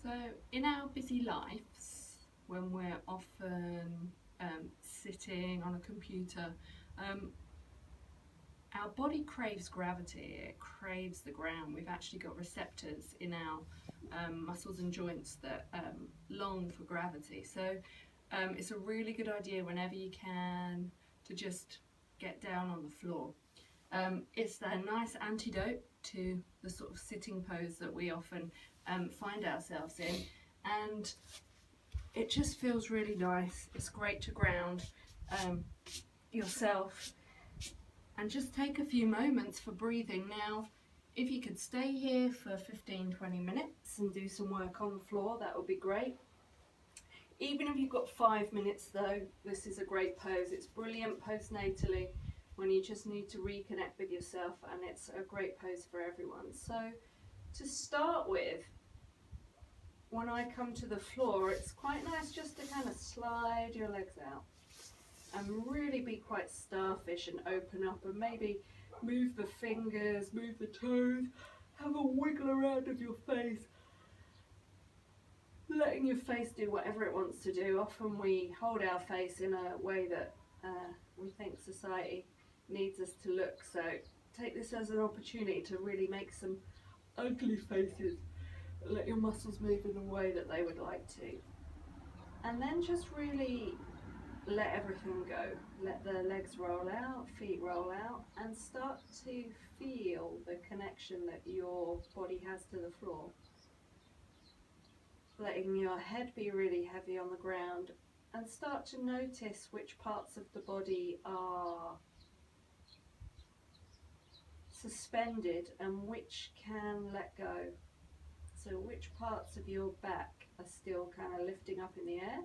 So in our busy lives, when we're often sitting on a computer, our body craves gravity, it craves the ground. We've actually got receptors in our muscles and joints that long for gravity. So it's a really good idea whenever you can to just get down on the floor. It's a nice antidote to the sort of sitting pose that we often find ourselves in, and it just feels really nice. It's great to ground yourself and just take a few moments for breathing. Now, if you could stay here for 15-20 minutes and do some work on the floor, that would be great. Even if you've got 5 minutes though, this is a great pose. It's brilliant postnatally when you just need to reconnect with yourself, and it's a great pose for everyone. So to start with, when I come to the floor, it's quite nice just to kind of slide your legs out and really be quite starfish and open up, and maybe move the fingers, move the toes, have a wiggle around of your face, letting your face do whatever it wants to do. Often we hold our face in a way that we think society needs us to look, so take this as an opportunity to really make some ugly faces. Let your muscles move in the way that they would like to, and then just really let everything go. Let the legs roll out, feet roll out, and start to feel the connection that your body has to the floor. Letting your head be really heavy on the ground, and start to notice which parts of the body are suspended and which can let go. So which parts of your back are still kind of lifting up in the air,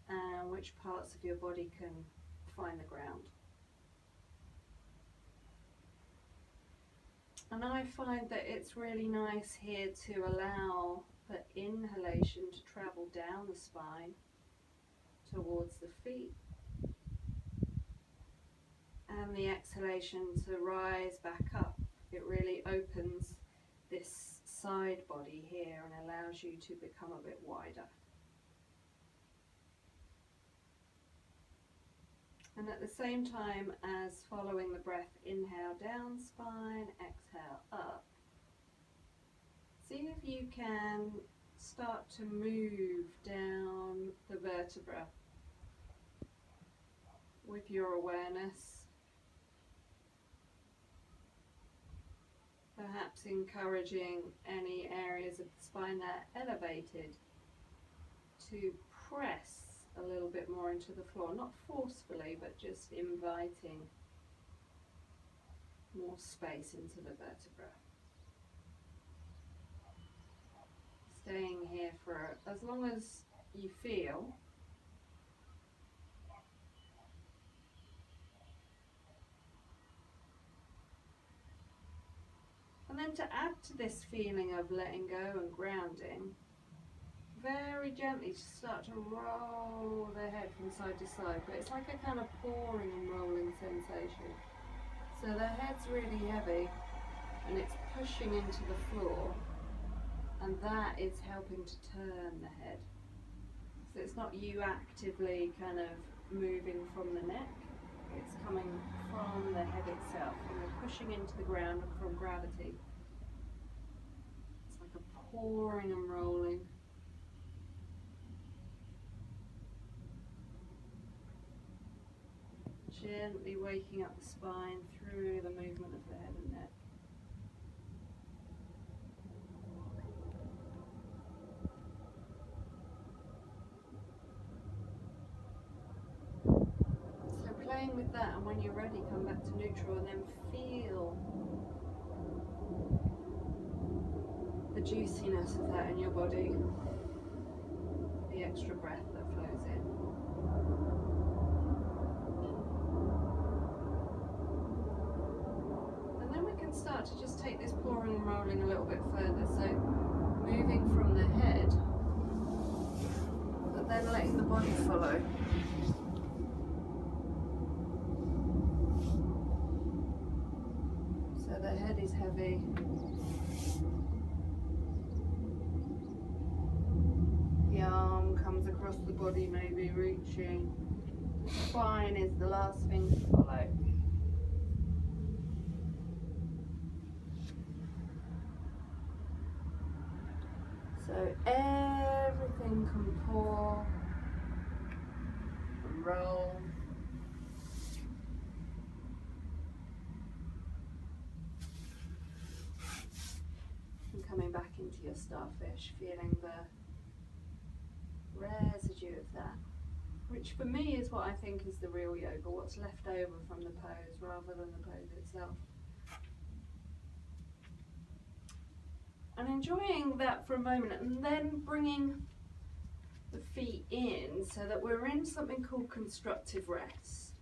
and which parts of your body can find the ground. And I find that it's really nice here to allow the inhalation to travel down the spine towards the feet, and the exhalation to rise back up. It really opens this side body here and allows you to become a bit wider. And at the same time as following the breath, inhale down spine, exhale up. See if you can start to move down the vertebra with your awareness. Perhaps encouraging any areas of the spine that are elevated to press a little bit more into the floor, not forcefully, but just inviting more space into the vertebra. Staying here for as long as you feel. And then to add to this feeling of letting go and grounding, very gently start to roll the head from side to side, but it's like a kind of pouring and rolling sensation. So the head's really heavy and it's pushing into the floor, and that is helping to turn the head. So it's not you actively kind of moving from the neck, it's coming from the head itself, and you're pushing into the ground from gravity. It's like a pouring and rolling. Gently waking up the spine through the movement of the head and neck. So playing with that, and when you're ready, come back to neutral and then feel the juiciness of that in your body, the extra breath that flows in. Start to just take this pouring and rolling a little bit further, so moving from the head but then letting the body follow. So the head is heavy, across the body, maybe reaching. The spine is the last thing to follow. So everything can pour and roll. And coming back into your starfish, feeling the residue of that, which for me is what I think is the real yoga, what's left over from the pose rather than the pose itself. And enjoying that for a moment, and then bringing the feet in so that we're in something called constructive rest.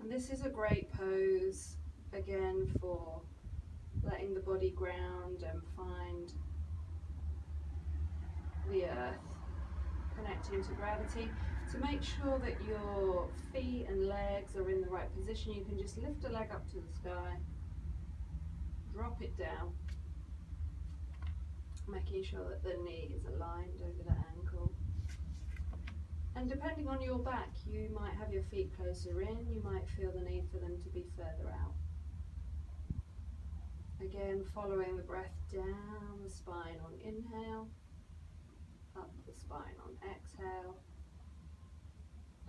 And this is a great pose, again, for letting the body ground and find the earth, connecting to gravity. To make sure that your feet and legs are in the right position, you can just lift a leg up to the sky, drop it down, making sure that the knee is aligned over the ankle. And depending on your back, you might have your feet closer in, you might feel the need for them to be further out. Again, following the breath down the spine on inhale, up the spine on exhale.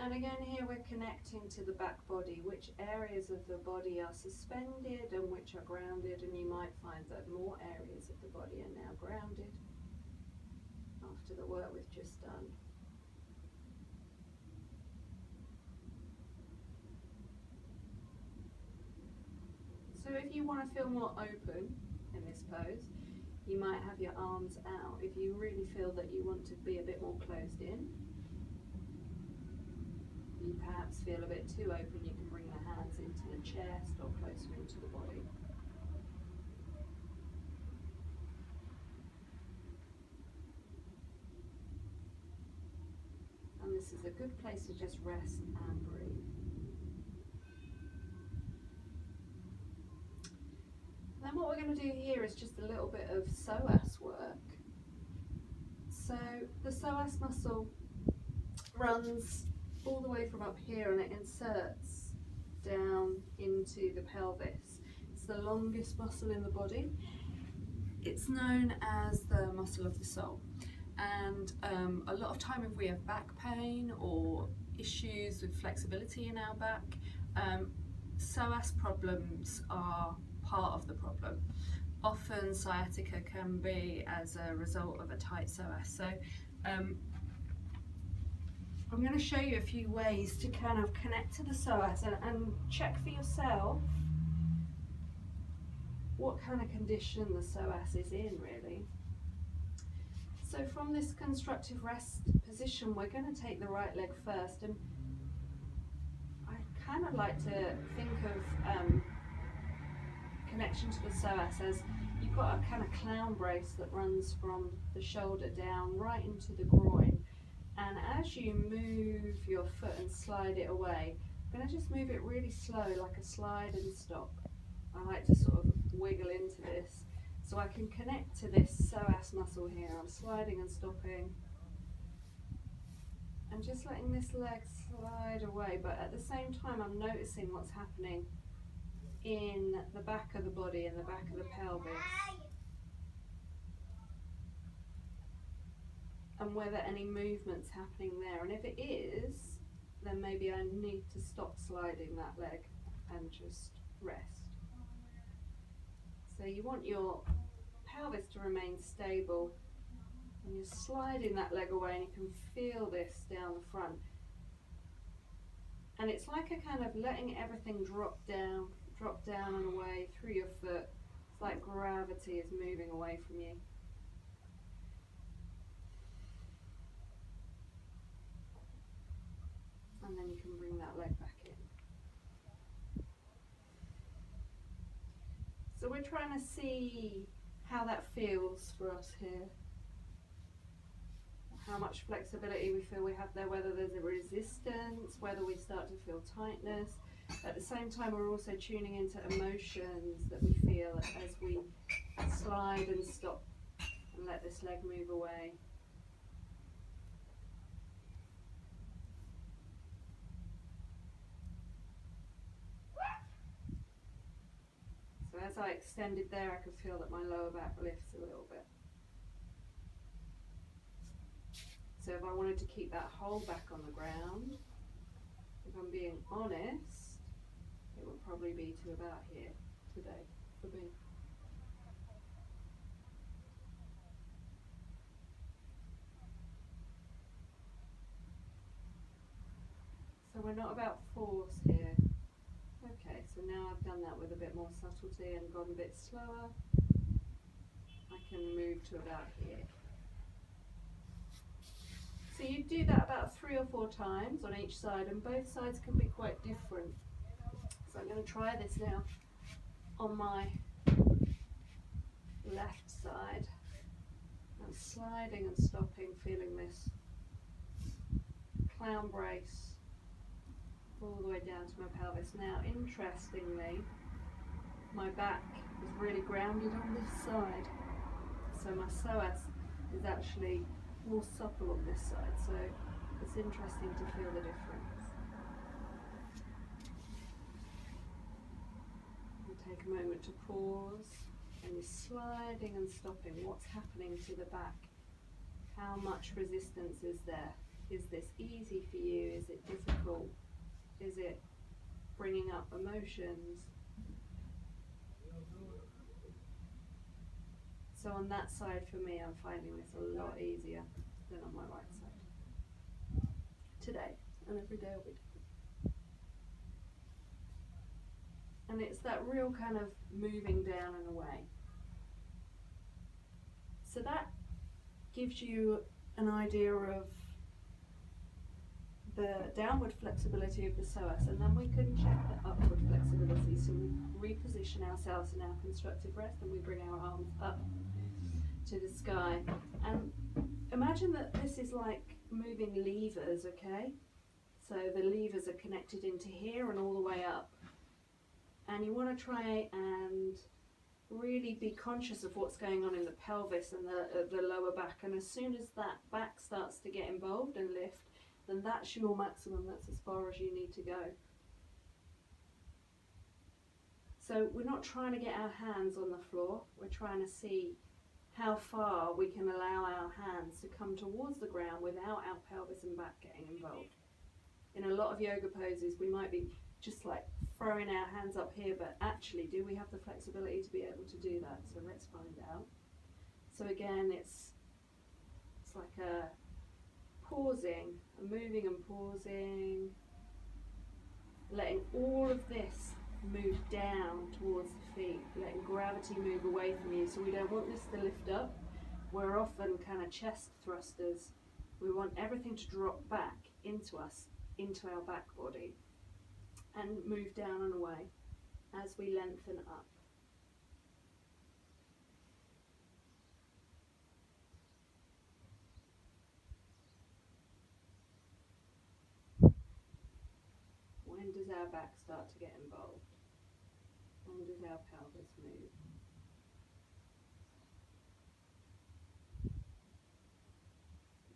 And again, here we're connecting to the back body, which areas of the body are suspended and which are grounded, and you might find that more areas of the body are now grounded after the work we've just done. So if you want to feel more open in this pose, you might have your arms out. If you really feel that you want to be a bit more closed in, you perhaps feel a bit too open, you can bring the hands into the chest or closer into the body. And this is a good place to just rest and breathe. Then what we're going to do here is just a little bit of psoas work. So the psoas muscle runs all the way from up here and it inserts down into the pelvis. It's the longest muscle in the body. It's known as the muscle of the soul. And a lot of time if we have back pain or issues with flexibility in our back, psoas problems are part of the problem. Often sciatica can be as a result of a tight psoas. So I'm going to show you a few ways to kind of connect to the psoas and check for yourself what kind of condition the psoas is in, really. So from this constructive rest position, we're going to take the right leg first, and I kind of like to think of connection to the psoas as you've got a kind of clown brace that runs from the shoulder down right into the groin. And as you move your foot and slide it away, I'm going to just move it really slow, like a slide and stop. I like to sort of wiggle into this so I can connect to this psoas muscle here. I'm sliding and stopping and just letting this leg slide away, but at the same time I'm noticing what's happening in the back of the body and the back of the pelvis, and whether any movement's happening there. And if it is, then maybe I need to stop sliding that leg and just rest. So you want your pelvis to remain stable, and you're sliding that leg away, and you can feel this down the front. And it's like a kind of letting everything drop down and away through your foot. It's like gravity is moving away from you. And then you can bring that leg back in. So we're trying to see how that feels for us here. How much flexibility we feel we have there, whether there's a resistance, whether we start to feel tightness. At the same time, we're also tuning into emotions that we feel as we slide and stop and let this leg move away. I extended there, I could feel that my lower back lifts a little bit. So if I wanted to keep that whole back on the ground, if I'm being honest, it would probably be to about here today for me. So we're not about force here. Okay, so now I've done that with a bit more subtlety and gone a bit slower. I can move to about here. So you do that about 3 or 4 times on each side, and both sides can be quite different. So I'm going to try this now on my left side. I'm sliding and stopping, feeling this clown brace all the way down to my pelvis. Now, interestingly, my back is really grounded on this side, so my psoas is actually more supple on this side, so it's interesting to feel the difference. You take a moment to pause, and you're sliding and stopping. What's happening to the back? How much resistance is there? Is this easy for you? Is it difficult? Is it bringing up emotions? So on that side for me, I'm finding this a lot easier than on my right side. Today, and every day will be different. And it's that real kind of moving down and away. So that gives you an idea of the downward flexibility of the psoas, and then we can check the upward flexibility. So we reposition ourselves in our constructive rest, and we bring our arms up to the sky. And imagine that this is like moving levers, okay? So the levers are connected into here and all the way up. And you want to try and really be conscious of what's going on in the pelvis and the lower back. And as soon as that back starts to get involved and lift, then that's your maximum. That's as far as you need to go. So we're not trying to get our hands on the floor. We're trying to see how far we can allow our hands to come towards the ground without our pelvis and back getting involved. In a lot of yoga poses, we might be just like throwing our hands up here, but actually, do we have the flexibility to be able to do that? So let's find out. So again, it's like a pausing, moving and pausing, letting all of this move down towards the feet, letting gravity move away from you. So we don't want this to lift up. We're often kind of chest thrusters. We want everything to drop back into us, into our back body, and move down and away as we lengthen up. When does our back start to get involved? When does our pelvis move?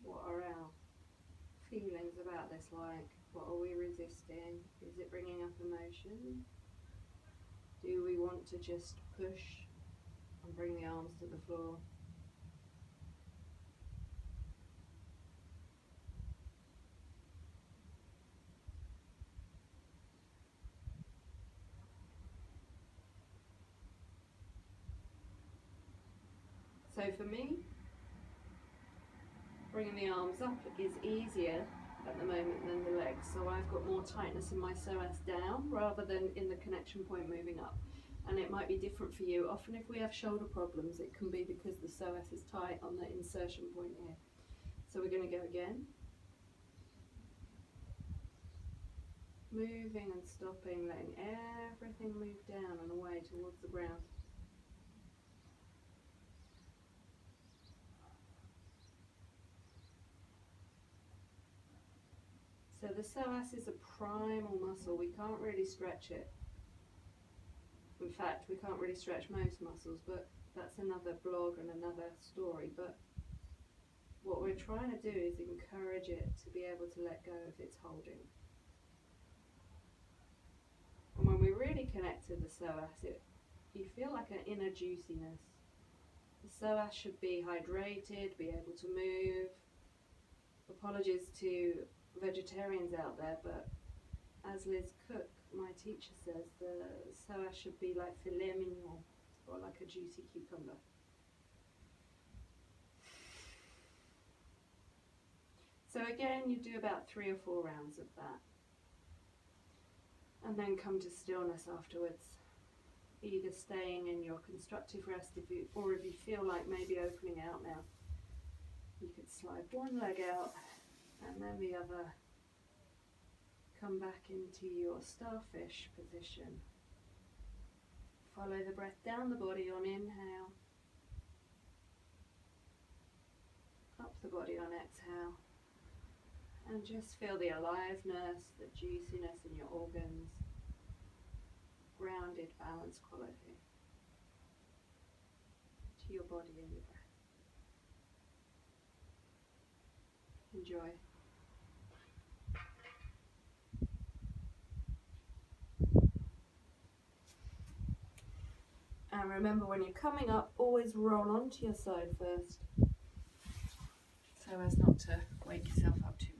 What are our feelings about this like? What are we resisting? Is it bringing up emotion? Do we want to just push and bring the arms to the floor? So for me, bringing the arms up is easier at the moment than the legs. So I've got more tightness in my psoas down rather than in the connection point moving up. And it might be different for you. Often if we have shoulder problems, it can be because the psoas is tight on the insertion point here. So we're going to go again. Moving and stopping, letting everything move down and away towards the ground. So the psoas is a primal muscle. We can't really stretch it. In fact, we can't really stretch most muscles, but that's another blog and another story. But what we're trying to do is encourage it to be able to let go of its holding. And when we really connect to the psoas, you feel like an inner juiciness. The psoas should be hydrated, be able to move. Apologies to vegetarians out there, but as Liz Cook, my teacher, says, the psoas should be like filet mignon, or like a juicy cucumber. So again, you do about 3 or 4 rounds of that. And then come to stillness afterwards. Either staying in your constructive rest, or if you feel like maybe opening out now, you could slide one leg out and then the other. Come back into your starfish position. Follow the breath down the body on inhale, up the body on exhale, and just feel the aliveness, the juiciness in your organs. Grounded, balanced quality to your body and your breath. Enjoy. And remember, when you're coming up, always roll onto your side first, so as not to wake yourself up too